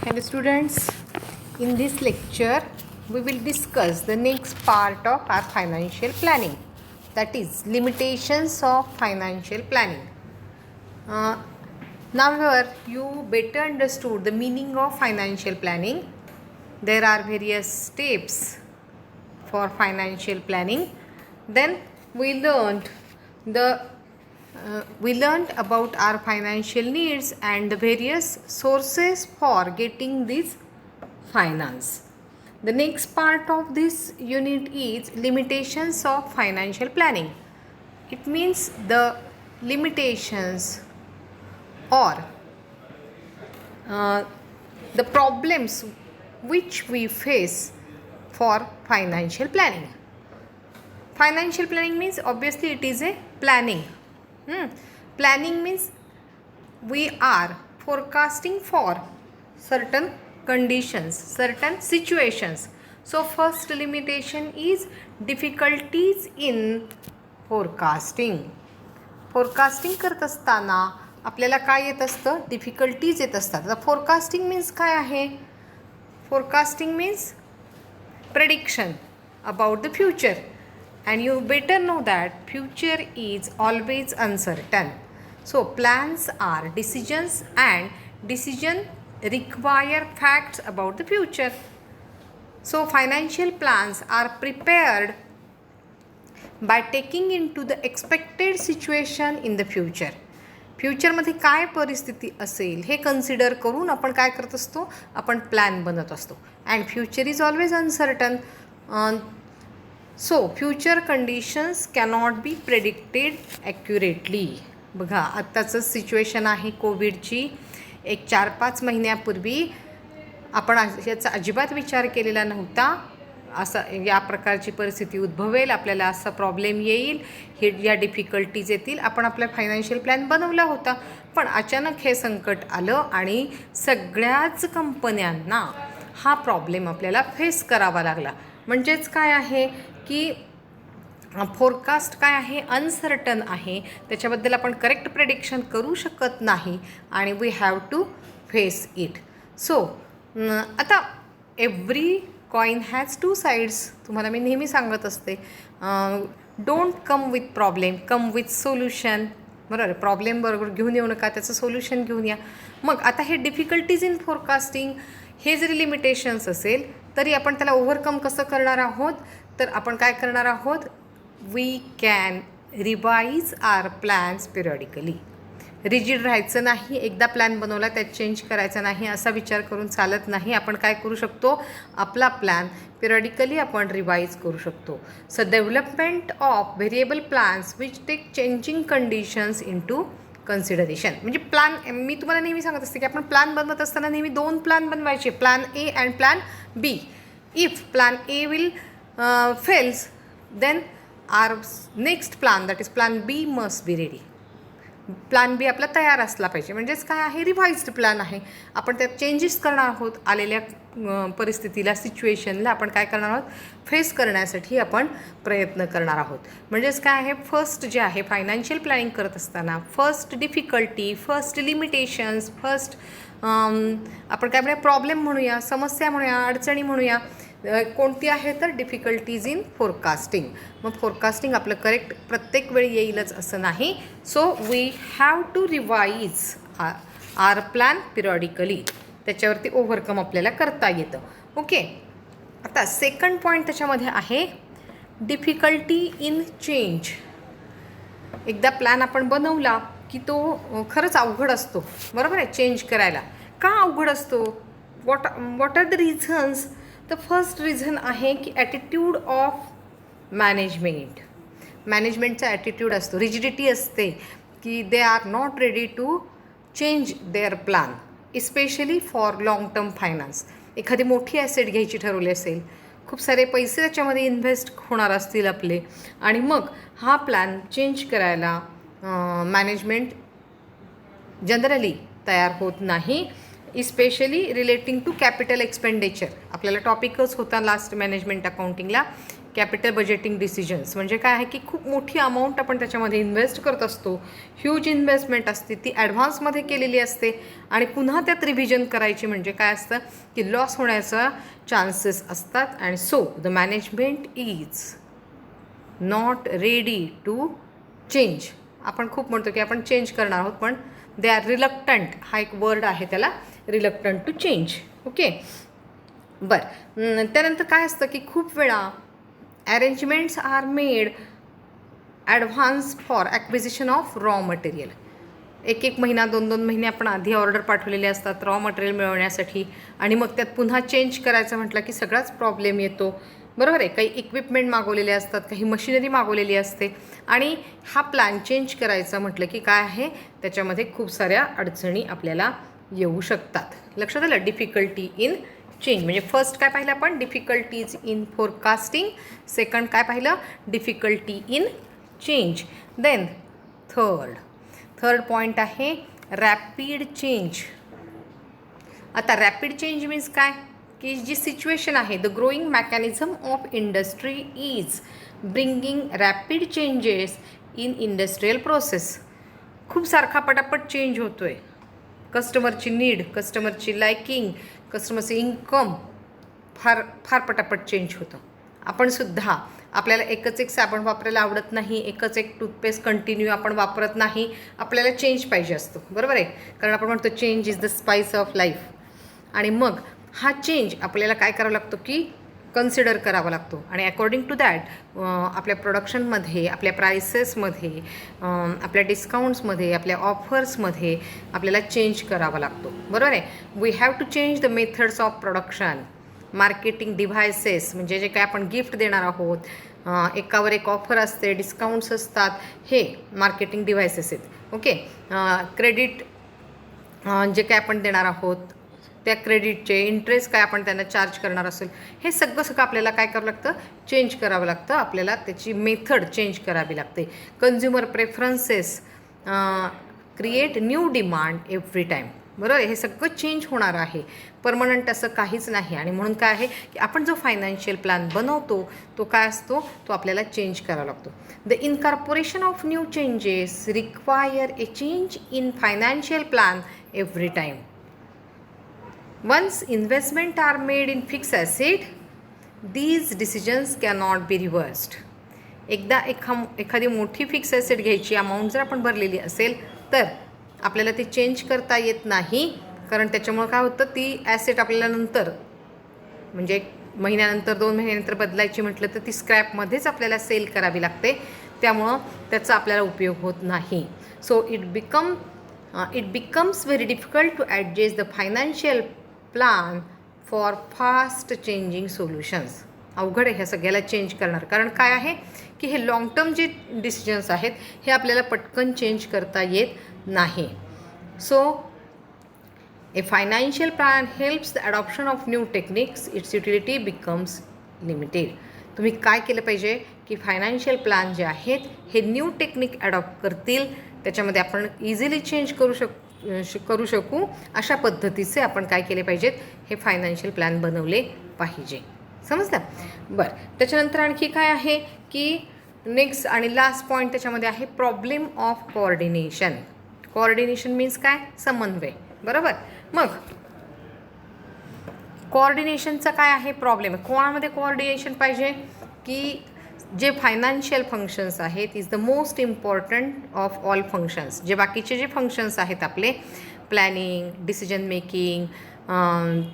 Hello students, in this lecture we will discuss the next part of our financial planning, that is limitations of financial planning. Now you better understood the meaning of financial planning. There are various steps for financial planning. Then we learned about our financial needs and the various sources for getting this finance. The next part of this unit is limitations of financial planning. It means the limitations or the problems which we face for financial planning. Financial planning means obviously it is a planning. Planning means we are forecasting for certain conditions, certain situations. So first limitation is difficulties in forecasting. Forecasting करत असताना आपल्याला काय येत असतं, difficulties येत असतात. आता forecasting means काय आहे? Forecasting means prediction about the future. And you better know that future is always uncertain. So plans are decisions and decision require facts about the future. So financial plans are prepared by taking into the expected situation in the future. फ्युचरमध्ये काय परिस्थिती असेल हे consider करून आपण काय करत असतो, आपण प्लॅन बनत असतो. And future is always uncertain. So future conditions cannot be predicted accurately. बघा आत्ताचं सिच्युएशन आहे कोविडची. एक 4-5 महिन्यापूर्वी आपण याचा अजिबात विचार केलेला नव्हता. असं या प्रकारची परिस्थिती उद्भवेल, आपल्याला असा प्रॉब्लेम येईल, हे या डिफिकल्टीज येतील. आपण आपला फायनान्शियल प्लॅन बनवला होता, पण अचानक हे संकट आलं आणि सगळ्याच कंपन्यांना हा प्रॉब्लेम आपल्याला फेस करावा लागला. म्हणजेच काय आहे की फोरकास्ट काय आहे, अनसर्टन आहे. त्याच्याबद्दल आपण करेक्ट प्रेडिक्शन करू शकत नाही आणि we have to face it. So आता एव्हरी कॉईन हॅज 2 साईड्स. तुम्हाला मी नेहमी सांगत असते, don't come with problem, come with solution. बरोबर, प्रॉब्लेम बरोबर घेऊन येऊ नका, त्याचं सोल्युशन घेऊन या. मग आता हे डिफिकल्टीज इन फोरकास्टिंग हे जरी लिमिटेशन्स असेल तरी आपण त्याला ओव्हरकम कसं करणार आहोत, तर आपण काय करणार आहोत, we can revise our plans periodically. Rigid राहायचं नाही, एकदा प्लॅन बनवला त्यात चेंज करायचा नाही असा विचार करून चालत नाही. आपण काय करू शकतो, आपला प्लॅन पिरियॉडिकली आपण रिवाईज करू शकतो. So development of variable plans which take changing conditions into consideration. म्हणजे प्लॅन, मी तुम्हाला नेहमी सांगत असते की आपण प्लॅन बनवत असताना नेहमी 2 प्लॅन बनवायचे, plan A and plan B. If plan A will fails then our next plan that is plan B must be ready. Plan B आपला तयार असला पाहिजे. म्हणजेच काय आहे, रिवाइज्ड प्लॅन आहे. आपण त्यात चेंजेस करणार आहोत, आलेल्या परिस्थितीला, सिच्युएशनला आपण काय करणार आहोत, फेस करण्यासाठी आपण प्रयत्न करणार आहोत. म्हणजेच काय आहे, फर्स्ट जे आहे फायनान्शियल प्लॅनिंग करत असताना first difficulty, first limitations, first आपण काय म्हणूया, प्रॉब्लेम म्हणूया, समस्या म्हणूया, अडचणी म्हणूया, कोणती आहे तर डिफिकल्टीज इन फोरकास्टिंग. मग फोरकास्टिंग आपलं करेक्ट प्रत्येक वेळी येईलच असं नाही. So we have to revise our plan periodically. त्याच्यावरती ओव्हरकम आपल्याला करता येतं. ओके, आता सेकंड पॉईंट त्याच्यामध्ये आहे डिफिकल्टी इन चेंज. एकदा प्लॅन आपण बनवला की तो खरंच अवघड असतो. बरोबर आहे, चेंज करायला. का अवघड असतो, वॉट आर द रिझन्स? तर फर्स्ट रिझन आहे की ॲटिट्यूड ऑफ मॅनेजमेंट. मॅनेजमेंटचा ॲटिट्यूड असतो, रिजिडिटी असते की they are not ready to change their plan, especially for long term finance. एखादी मोठी ॲसेट घ्यायची ठरवली असेल, खूप सारे पैसे त्याच्यामध्ये इन्व्हेस्ट होणार असतील आपले, आणि मग हा प्लॅन चेंज करायला मॅनेजमेंट जनरली तयार होत नाही. Especially relating to capital expenditure. आपल्याला टॉपिकच होता लास्ट मॅनेजमेंट अकाउंटिंगला कॅपिटल बजेटिंग डिसिजन्स म्हणजे काय आहे की खूप मोठी अमाऊंट आपण त्याच्यामध्ये इन्व्हेस्ट करत असतो, ह्यूज इन्व्हेस्टमेंट असते, ती ॲडव्हान्समध्ये केलेली असते आणि पुन्हा त्यात रिव्हिजन करायची म्हणजे काय असतं की लॉस होण्याचा चान्सेस असतात. आणि so the management is not ready to change. आपण खूप म्हणतो की आपण चेंज करणार आहोत, पण दे आर रिलक्टंट, हा एक वर्ड आहे त्याला, रिलक्टंट टू चेंज. ओके, बरं. त्यानंतर काय असतं की खूप वेळा arrangements are made advance for acquisition of raw material. एक महिना 2 महिने आपण आधी ऑर्डर पाठवलेले असतात रॉ मटेरियल मिळवण्यासाठी, आणि मग त्यात पुन्हा चेंज करायचं म्हटलं की सगळाच प्रॉब्लेम येतो. बरोबर आहे. काही इक्विपमेंट मागवलेले असतात, काही मशिनरी मागवलेली असते, आणि हा प्लॅन चेंज करायचा म्हटलं की काय आहे, त्याच्यामध्ये खूप साऱ्या अडचणी आपल्याला येऊ शकतात. लक्षात आलं? डिफिकल्टी इन चेंज म्हणजे फर्स्ट काय पाहिलं आपण, डिफिकल्टीज इन फोरकास्टिंग. सेकंड काय पाहिलं, difficulty in change. Then third point आहे रॅपिड चेंज. आता रॅपिड चेंज मीन्स काय की जी सिच्युएशन आहे, the growing mechanism of industry is bringing rapid changes in industrial process. खूप सारखा पटापट चेंज होतो आहे. कस्टमरची नीड, कस्टमरची लायकिंग, कस्टमरचे इन्कम फार पटापट चेंज होतं. आपण सुद्धा आपल्याला एकच एक साबण वापरायला आवडत नाही, एकच एक टूथपेस्ट कंटिन्यू आपण वापरत नाही, आपल्याला चेंज पाहिजे असतो. बरोबर आहे, कारण आपण म्हणतो change is the spice of life. आणि मग हा चेंज आपल्याला काय करावं लागतो की कन्सिडर करावा लागतो, आणि अकॉर्डिंग टू दॅट आपल्या प्रोडक्शनमध्ये, आपल्या प्राइसेसमध्ये, आपल्या डिस्काउंट्समध्ये, आपल्या ऑफर्समध्ये आपल्याला चेंज करावा लागतो. बरोबर आहे. We have to change the methods of production, marketing devices म्हणजे जे काय आपण गिफ्ट देणार आहोत, एकावर एक ऑफर असते, डिस्काउंट्स असतात, हे मार्केटिंग डिव्हायसेस आहेत. ओके, क्रेडिट जे काय आपण देणार आहोत, त्या क्रेडिटचे इंटरेस्ट काय आपण त्यांना चार्ज करणार असेल, हे सगळं आपल्याला काय करावं लागतं, चेंज करावं लागतं. आपल्याला त्याची मेथड चेंज करावी लागते. Consumer preferences create new demand every time. बरोबर, हे सगळं चेंज होणार आहे, परमनंट असं काहीच नाही. आणि म्हणून काय आहे की आपण जो फायनान्शियल प्लॅन बनवतो तो काय असतो, तो आपल्याला चेंज करावा लागतो. The incorporation of new changes require a change in financial plan every time. Once investment are made in fixed asset, these decisions cannot be reversed. एकदा एखादी मोठी फिक्स ॲसेट घ्यायची अमाऊंट जर आपण भरलेली असेल तर आपल्याला ती चेंज करता येत नाही, कारण त्याच्यामुळं काय होतं, ती ॲसेट आपल्याला नंतर म्हणजे महिन्यानंतर 2 महिन्यानंतर बदलायची म्हटलं तर ती स्क्रॅपमध्येच आपल्याला सेल करावी लागते, त्यामुळं त्याचा आपल्याला उपयोग होत नाही. So it becomes very difficult to adjust the financial plan for fast changing solutions. अवघड आहे ह्या सगळ्याला चेंज करणार, कारण काय आहे की हे लॉंग टर्म जे डिसिजन्स आहेत हे आपल्याला पटकन चेंज करता येत नाही. So A financial plan helps the adoption of new techniques, it's utility becomes limited. तुम्ही काय केलं पाहिजे की फायनान्शियल प्लॅन जे आहेत हे न्यू टेक्निक अडॉप्ट करतील, त्याच्यामध्ये आपण इझिली चेंज करू शकू अशा पद्धतीचे आपण काय केले पाहिजेत, हे फायनान्शियल प्लॅन बनवले पाहिजे. समजलं? बरं, त्याच्यानंतर आणखी काय आहे की नेक्स्ट आणि लास्ट पॉईंट त्याच्यामध्ये आहे problem of coordination. Coordination means काय, समन्वय. बरोबर, मग कोऑर्डिनेशनचा काय आहे प्रॉब्लेम, कोणामध्ये कोऑर्डिनेशन पाहिजे की जे फायनान्शियल फंक्शन्स आहेत is the most important of all functions. जे बाकीचे जे फंक्शन्स आहेत आपले, प्लॅनिंग, डिसिजन मेकिंग,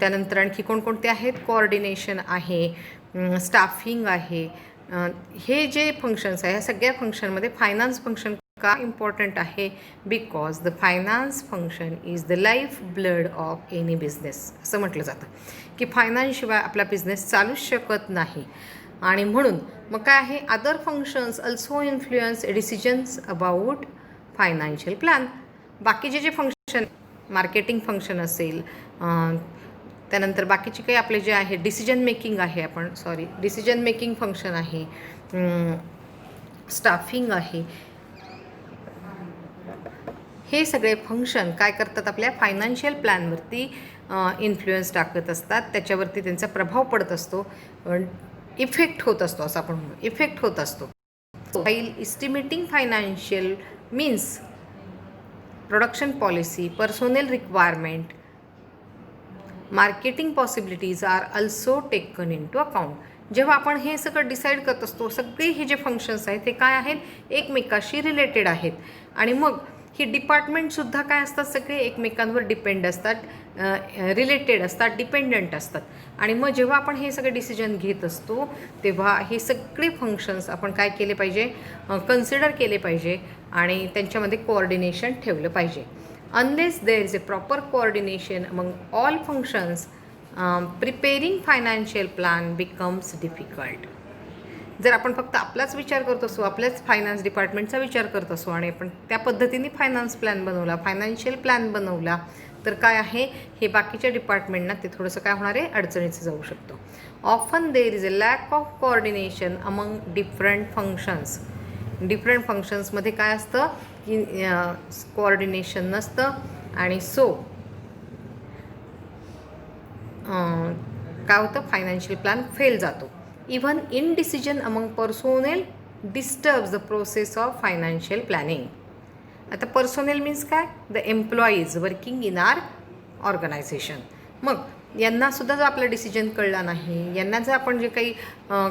त्यानंतर आणखी कोणकोणते आहेत, कोऑर्डिनेशन आहे, स्टाफिंग आहे, हे जे फंक्शन्स आहे ह्या सगळ्या फंक्शनमध्ये फायनान्स फंक्शन का इम्पॉर्टंट आहे, because the finance function is the life blood of any business. असं म्हटलं जातं की फायनान्सशिवाय आपला बिझनेस चालूच शकत नाही. आणि म्हणून मग काय आहे, other functions also influence decisions about financial plan. बाकीचे जे फंक्शन, मार्केटिंग फंक्शन असेल, त्यानंतर बाकीचे काही आपले जे आहे डिसिजन मेकिंग आहे, डिसिजन मेकिंग फंक्शन आहे, स्टाफिंग आहे, हे सगळे फंक्शन काय करतात, आपल्या फायनान्शियल प्लॅनवरती इन्फ्लुएन्स टाकत असतात, त्याच्यावरती त्यांचा प्रभाव पडत असतो. इफेक्ट होत असतो, असं आपण म्हणू, इफेक्ट होत असतो. while estimating financial means production policy, personnel requirement, marketing possibilities are also taken into account. जेव्हा आपण हे सगळं डिसाईड करत असतो, सगळे हे जे फंक्शन्स आहेत ते काय आहेत, एकमेकाशी रिलेटेड आहेत. आणि मग ही डिपार्टमेंटसुद्धा काय असतात, सगळे एकमेकांवर डिपेंड असतात, रिलेटेड असतात, डिपेंडंट असतात. आणि मग जेव्हा आपण हे सगळे डिसिजन घेत असतो तेव्हा हे सगळे फंक्शन्स आपण काय केले पाहिजे, कन्सिडर केले पाहिजे आणि त्यांच्यामध्ये कोऑर्डिनेशन ठेवलं पाहिजे. Unless there is a proper coordination among all functions, preparing financial plan becomes difficult. जर आपण फक्त आपलाच विचार करत असू, आपल्याच फायनान्स डिपार्टमेंटचा विचार करत असू आणि आपण त्या पद्धतीने फायनान्स प्लॅन बनवला, फायनान्शियल प्लॅन बनवला, तर काय आहे, हे बाकीच्या डिपार्टमेंटना ते थोडंसं काय होणार आहे, अडचणीचं जाऊ शकतं. Often there is a lack of coordination among different functions. Different फंक्शन्समध्ये काय असतं की कोऑर्डिनेशन नसतं आणि सो काय होतं, फायनान्शियल प्लॅन फेल जातो. Even indecision among personnel disturbs the process of financial planning. आता पर्सोनेल मीन्स काय, the employees working in our organization. मग यांनासुद्धा जर आपला डिसिजन कळला नाही, यांना जर आपण जे काही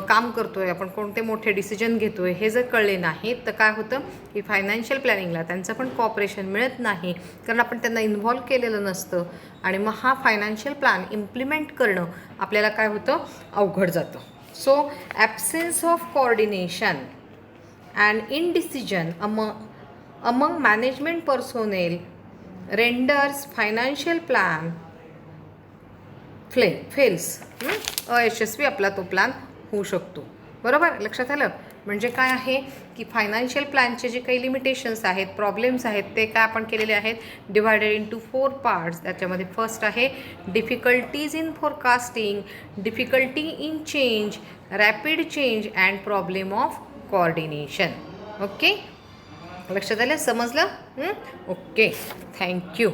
काम करतो आहे, आपण कोणते मोठे डिसिजन घेतो आहे हे जर कळले नाही, तर काय होतं की फायनान्शियल प्लॅनिंगला त्यांचं पण कॉपरेशन मिळत नाही, कारण आपण त्यांना इन्व्हॉल्व केलेलं नसतं. आणि मग हा फायनान्शियल प्लॅन इम्प्लिमेंट करणं आपल्याला काय होतं, अवघड जातं. So absence of coordination and indecision among management personnel renders financial plan fails. अयशस्वी आपला तो प्लॅन होऊ शकतो. बरोबर, लक्षात आलं. म्हणजे काय आहे की फायनान्शियल प्लॅनचे जे काही लिमिटेशन्स आहेत, प्रॉब्लेम्स आहेत, ते काय आपण केलेले आहेत, डिवायडेड इंटू 4 पार्ट्स. त्याच्यामध्ये फर्स्ट आहे difficulties in forecasting, difficulty in change, rapid change and problem of coordination. Okay, लक्षात आलं, समजलं? Okay, thank you.